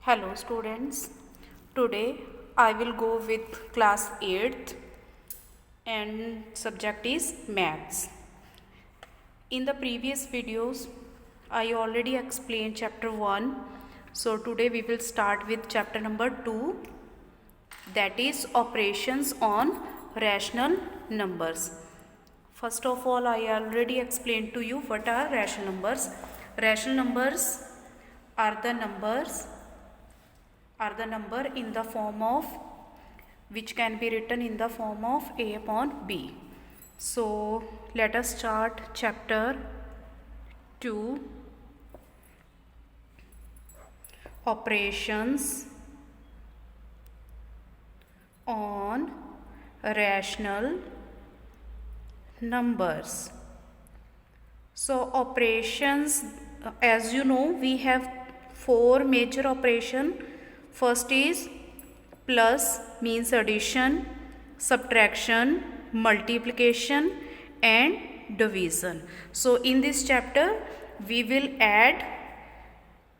Hello students, today I will go with class 8th and subject is maths. In the previous videos I already explained chapter 1, so today we will start with chapter number 2, that is operations on rational numbers. First of all, I already explained to you what are rational numbers. Rational numbers are the number in the form of which can be written in the form of a upon b. So let us start chapter 2, operations on rational numbers. So operations, as you know, we have 4 major operations. First is plus, means addition, subtraction, multiplication and division. So in this chapter we will add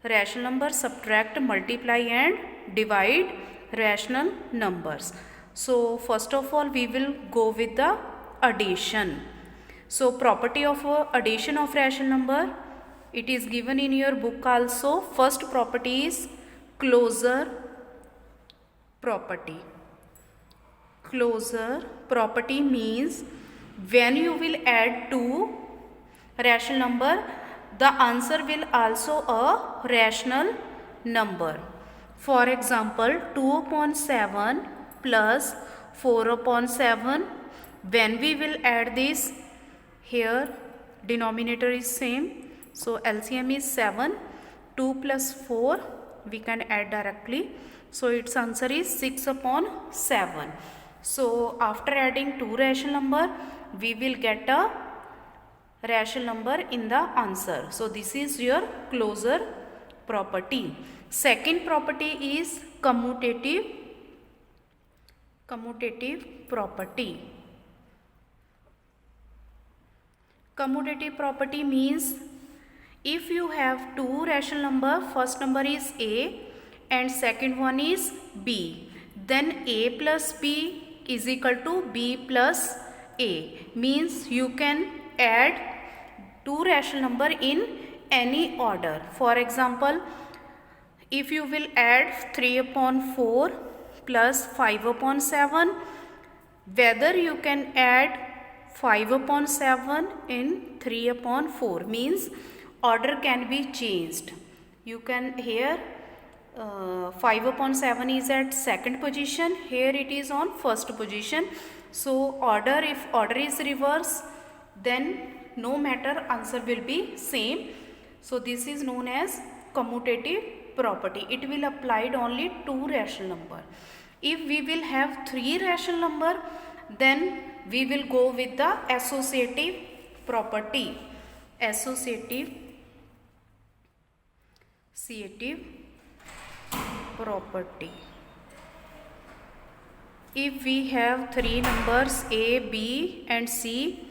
rational numbers, subtract, multiply and divide rational numbers. So first of all we will go with the addition. So property of addition of rational number, it is given in your book also. First property is closure property. Closure property means when you will add two rational number, the answer will also a rational number. For example, 2 upon 7 plus 4 upon 7. When we will add this, here denominator is same, so LCM is 7. 2 plus 4 we can add directly, so its answer is 6 upon 7. So after adding two rational number we will get a rational number in the answer. So this is your closure property. Second property is commutative property. Commutative property means if you have two rational number, first number is a and second one is b, then a plus b is equal to b plus a, means you can add two rational number in any order. For example, if you will add 3 upon 4 plus 5 upon 7, whether you can add 5 upon 7 in 3 upon 4, means order can be changed. You can here 5 upon 7 is at second position, here it is on first position. So order, if order is reverse, then no matter answer will be same. So this is known as commutative property. It will applied only two rational number. If we will have three rational number, then we will go with the associative property. Associative property. If we have three numbers a, b and c,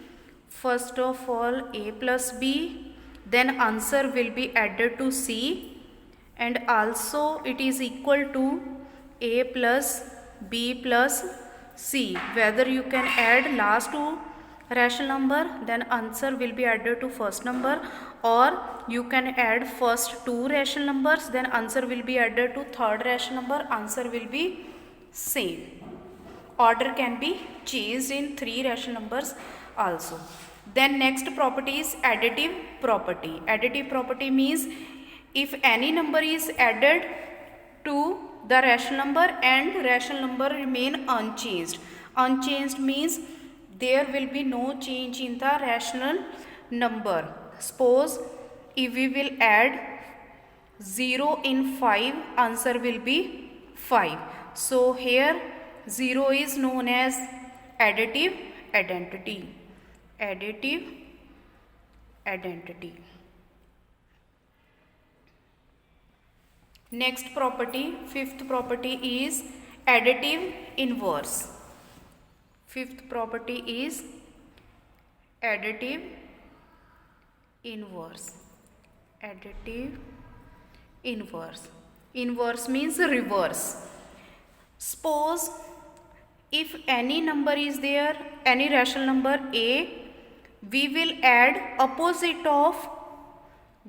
first of all a plus b, then answer will be added to c, and also it is equal to a plus b plus c. Whether you can add last two rational number, then answer will be added to first number, or you can add first two rational numbers, then answer will be added to third rational number, answer will be same. Order can be changed in three rational numbers also. Then next property is additive property. Additive property means if any number is added to the rational number and rational number remain unchanged. Unchanged means there will be no change in the rational number. Suppose if we will add 0 in 5, answer will be 5. So here 0 is known as additive identity. Additive identity. Next property, fifth property is additive inverse. Fifth property is additive inverse. Additive inverse. Inverse means reverse. Suppose if any number is there, any rational number a, we will add opposite of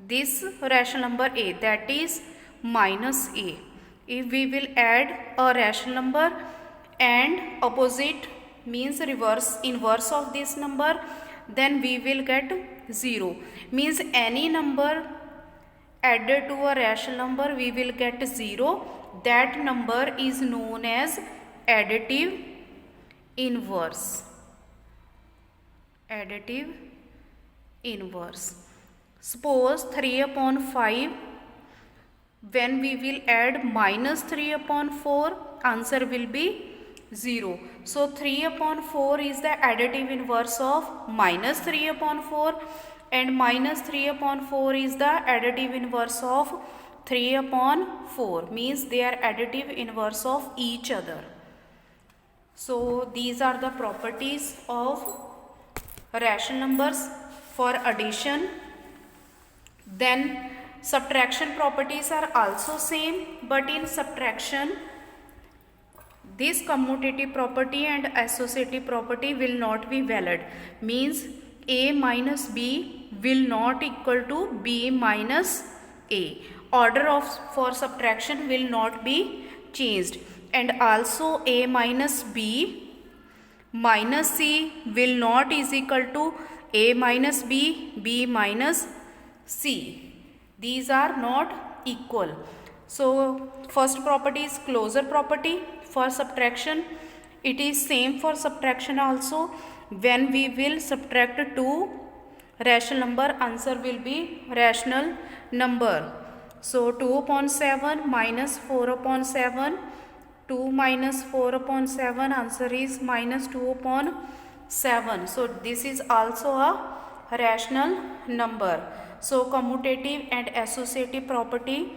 this rational number a, that is minus a. If we will add a rational number and opposite means reverse, inverse of this number, then we will get 0. Means any number added to a rational number we will get 0. That number is known as additive inverse. Additive inverse. Suppose 3 upon 5, when we will add minus 3 upon 4, answer will be 0. So 3 upon 4 is the additive inverse of minus 3 upon 4, and minus 3 upon 4 is the additive inverse of 3 upon 4, means they are additive inverse of each other. So these are the properties of rational numbers for addition. Then subtraction properties are also same, but in subtraction this commutative property and associative property will not be valid. Means a minus b will not equal to b minus a. Order of for subtraction will not be changed, and also a minus b minus c will not is equal to a minus b, b minus c. These are not equal. So first property is closure property. For subtraction it is same for subtraction also. When we will subtract two rational number, answer will be rational number. So 2 upon 7 minus 4 upon 7, 2 minus 4 upon 7, answer is minus 2 upon 7. So this is also a rational number. So commutative and associative property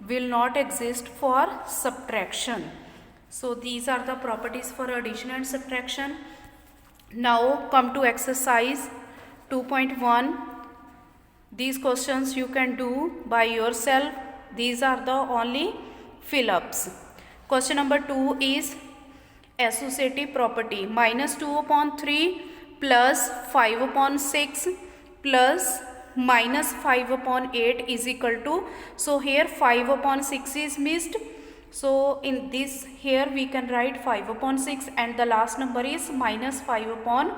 will not exist for subtraction. So these are the properties for addition and subtraction. Now come to exercise 2.1. These questions you can do by yourself. These are the only fill-ups. Question number 2 is associative property. Minus 2 upon 3 plus 5 upon 6 plus minus 5 upon 8 is equal to, so here 5 upon 6 is missed. So in this here we can write 5 upon 6 and the last number is minus 5 upon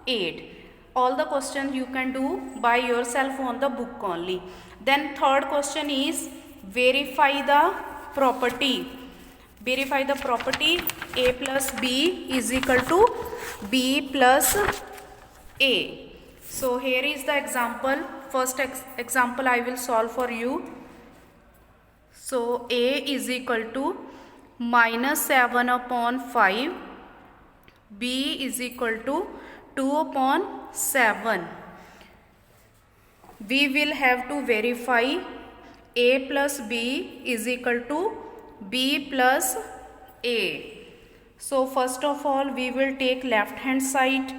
8. All the questions you can do by yourself on the book only. Then third question is verify the property. Verify the property a plus b is equal to b plus a. So here is the example. First example I will solve for you. So a is equal to minus 7 upon 5, b is equal to 2 upon 7. We will have to verify a plus b is equal to b plus a. So first of all we will take left hand side.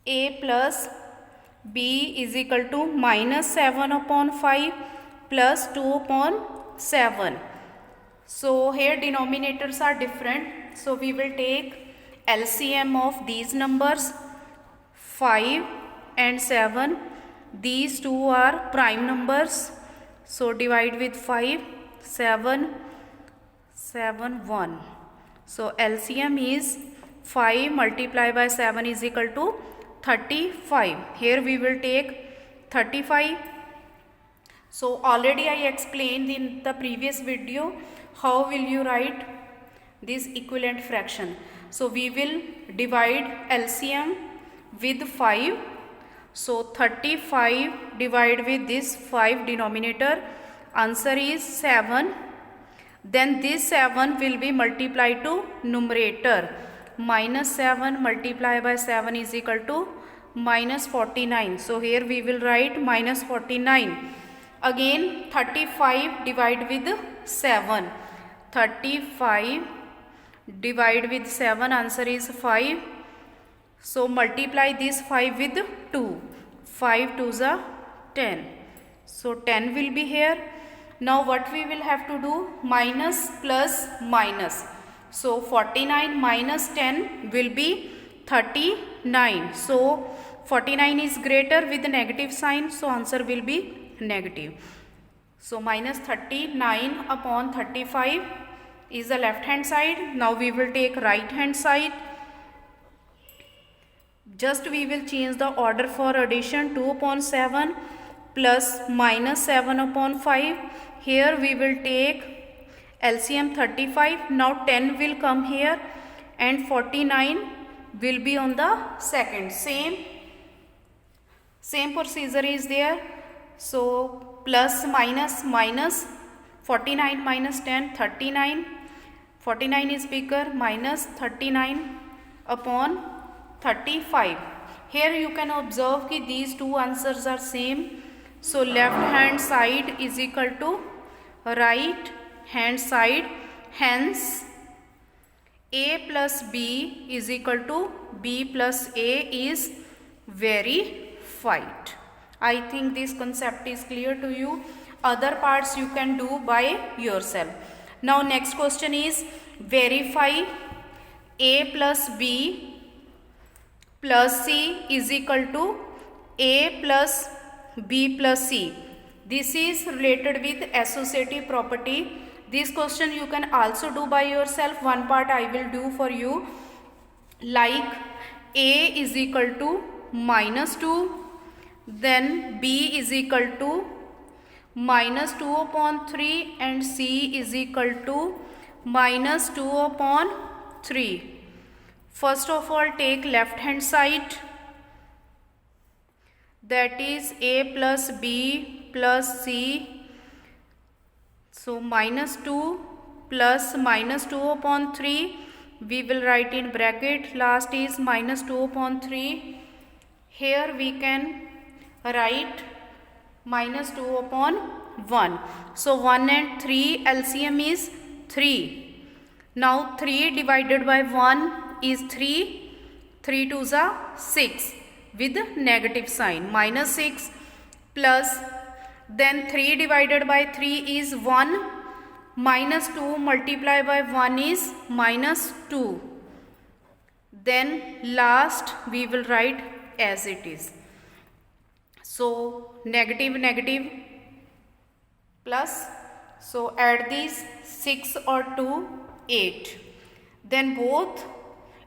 A plus b is equal to minus 7 upon 5 plus 2 upon 7. So here denominators are different. So we will take LCM of these numbers 5 and 7. These two are prime numbers. So divide with 5, 7, 7, 1. So LCM is 5 multiplied by 7 is equal to 35. Here we will take 35. So already I explained in the previous video how will you write this equivalent fraction. So we will divide LCM with 5. So 35 divide with this 5 denominator, answer is 7. Then this 7 will be multiplied to numerator. Minus 7 multiplied by 7 is equal to minus 49. So here we will write minus 49. Again 35 divide with 7. 35 divide with 7, answer is 5. So multiply this 5 with 2. 5 2s are 10. So 10 will be here. Now what we will have to do? Minus plus minus. So 49 minus 10 will be 39. So 49 is greater with negative sign, so answer will be negative. So minus 39 upon 35 is the left hand side. Now we will take right hand side. Just we will change the order for addition. 2 upon 7 plus minus 7 upon 5. Here we will take LCM 35. Now 10 will come here and 49 will be on the second. Same procedure is there. So plus minus minus 49 minus 10 39. 49 is bigger, minus 39 upon 35. Here you can observe that these two answers are same. So left hand side is equal to right hand side. Hence A plus B is equal to B plus A is verified. I think this concept is clear to you. Other parts you can do by yourself. Now next question is verify A plus B plus C is equal to A plus B plus C. This is related with associative property. This question you can also do by yourself. One part I will do for you. Like A is equal to minus 2, then B is equal to minus 2 upon 3 and C is equal to minus 2 upon 3. First of all, take left hand side, that is A plus B plus C. So minus 2 plus minus 2 upon 3, we will write in bracket. Last is minus 2 upon 3. Here we can write minus 2 upon 1. So 1 and 3 LCM is 3. Now 3 divided by 1 is 3. 3 2s are 6 with negative sign. Minus 6 plus, then 3 divided by 3 is 1. Minus 2 multiplied by 1 is minus 2. Then last we will write as it is. So negative negative plus, so add these 6 or 2, 8. Then both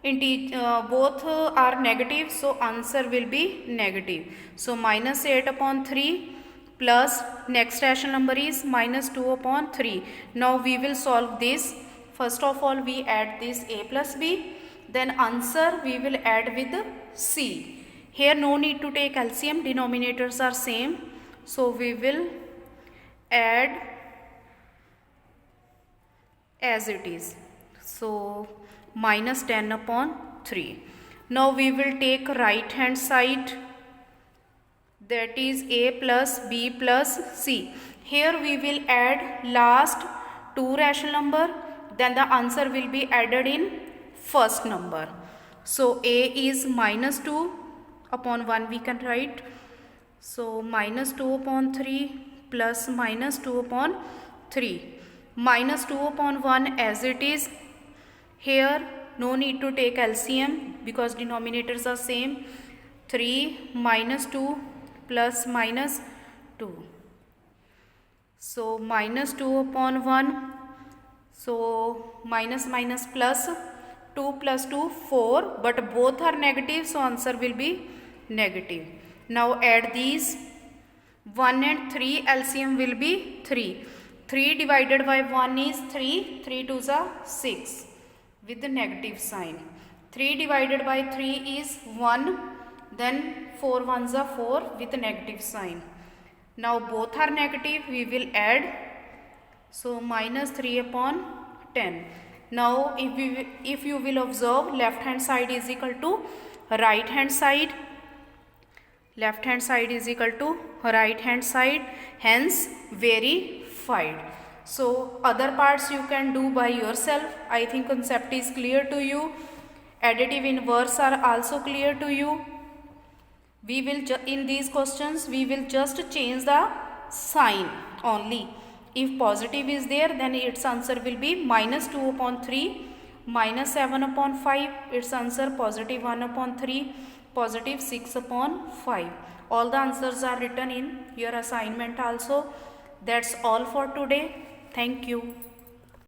are negative, so answer will be negative. So minus 8 upon 3 plus next rational number is minus 2 upon 3. Now we will solve this. First of all, we add this A plus B, then answer we will add with C. Here no need to take LCM, denominators are same, so we will add as it is. So minus 10 upon 3. Now we will take right hand side, that is A plus B plus C. Here we will add last two rational number, then the answer will be added in first number. So A is minus 2 upon 1 we can write. So minus 2 upon 3 plus minus 2 upon 3. Minus 2 upon 1 as it is. Here no need to take LCM because denominators are same. 3 minus 2 plus minus 2. So minus 2 upon 1. So minus minus plus, 2 plus 2 4, but both are negative, so answer will be negative. Now add these. 1 and 3 LCM will be 3. 3 divided by 1 is 3. 3 2s are 6 with the negative sign. 3 divided by 3 is 1. Then 4 1s are 4 with a negative sign. Now both are negative, we will add. So minus 3 upon 10. Now if you will observe, left hand side is equal to right hand side. Left hand side is equal to right hand side, hence verified. So other parts you can do by yourself. I think concept is clear to you. Additive inverse are also clear to you. We will in these questions we will just change the sign only. If positive is there, then its answer will be minus 2 upon 3, minus 7 upon 5, its answer positive 1 upon 3, positive 6 upon 5. All the answers are written in your assignment also. That's all for today. Thank you.